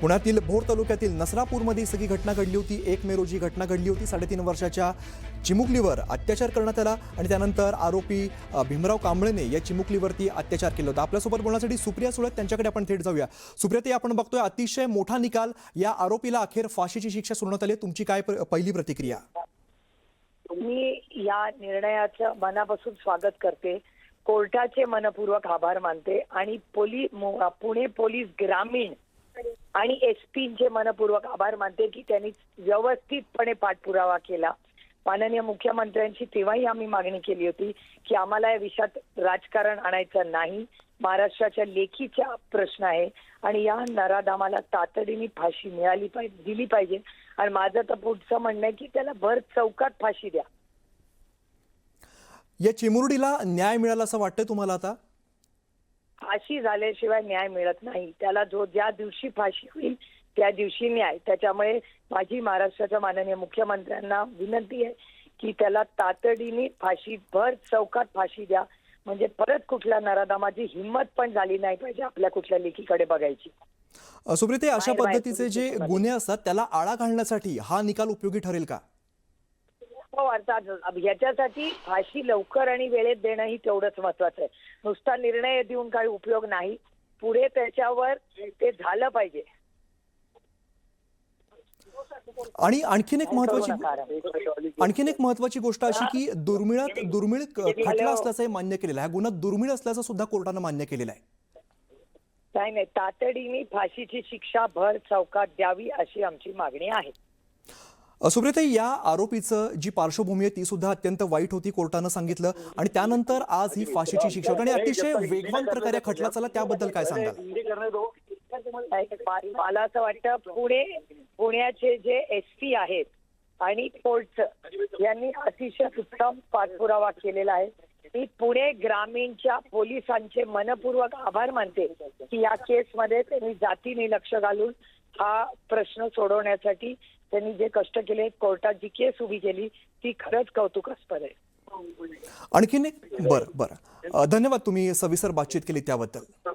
पुण्यातील भोर तालुक्यातील नसरापूरमध्ये सगळी घटना घडली होती। 1 मे रोजी घटना घडली होती। 3.5 वर्षाच्या चिमुकलीवर अत्याचार करण्यात आला आणि त्यानंतर आरोपी भीमराव कांबळेने या चिमुकलीवरती अत्याचार केला होता। आपल्यासोबत बोलण्यासाठी सुप्रिया सुळे त्यांच्याकडे आपण थेट जाऊया। सुप्रिया, ते आपण बघतोय अतिशय मोठा निकाल, या आरोपीला अखेर फाशीची शिक्षा सुनावण्यात आली। तुमची काय पहिली प्रतिक्रिया? मी या निर्णयाचं मनापासून स्वागत करते। कोर्टाचे मनपूर्वक आभार मानते आणि पुणे पोलीस ग्रामीण आणि एसपीचे मनपूर्वक आभार मानते की त्यांनी व्यवस्थितपणे पाठपुरावा केला। माननीय मुख्यमंत्र्यांची तेव्हाही आम्ही मागणी केली होती की आम्हाला या विषयात राजकारण आणायचं नाही, महाराष्ट्राच्या लेखीचा प्रश्न आहे आणि या नराधामाला तातडीने फाशी दिली पाहिजे। आणि माझं तर पुढचं म्हणणं आहे की त्याला भर चौकात फाशी द्या। या चिमुरडीला न्याय मिळाला असं वाटतंय तुम्हाला? आता फाशी झाल्याशिवाय न्याय मिळत नाही। त्याला ज्या दिवशी फाशी होईल त्या दिवशी न्याय। त्याच्यामुळे माझी महाराष्ट्राच्या माननीय मुख्यमंत्र्यांना विनंती आहे की त्याला तातडीने फाशी, भर चौकात फाशी द्या, म्हणजे परत कुठल्या नराधामाची हिंमत पण झाली नाही पाहिजे आपल्या कुठल्या लेखीकडे बघायची। सुप्रिया, अशा पद्धतीचे जे गुन्हे असतात त्याला आळा घालण्यासाठी हा निकाल उपयोगी ठरेल का? हो, अर्थात याच्यासाठी फाशी लवकर आणि वेळेत देणं ही तेवढंच महत्वाचं आहे। नुसता निर्णय देऊन काही उपयोग नाही, पुढे त्याच्यावर ते झालं पाहिजे। आणि आणखीन एक महत्वाची गोष्ट अशी की दुर्मिळ खटला असल्याचं मान्य केलेलं आहे। हा गुन्हा दुर्मिळ असल्याचं सुद्धा कोर्टानं मान्य केलेलं आहे। नाही, तातडीने फाशीची शिक्षा भर चौकात द्यावी अशी आमची मागणी आहे। सुप्रिया, या आरोपीचं जी पार्श्वभूमी आहे ती सुद्धा अत्यंत वाईट होती, कोर्टानं सांगितलं, आणि त्यानंतर आज ही फाशीची शिक्षा होती आणि अतिशय वेगवान प्रकारे खटला चालला। त्याबद्दल काय सांगाल? मला असं वाटतं पुण्याचे जे एसपी आहेत आणि कोर्टचं यांनी अतिशय उत्तम पाठपुरावा केलेला आहे। मी पुणे ग्रामीणच्या पोलिसांचे मनपूर्वक आभार मानते की या केसमध्ये त्यांनी जातीने लक्ष घालून हा प्रश्न सोडवण्यासाठी त्यांनी जे कष्ट केले, कोर्टात जी केस उभी केली ती खरंच कौतुकास्पद आहे। आणखीन एक बरं धन्यवाद, तुम्ही सविस्तर बातचीत केली त्याबद्दल।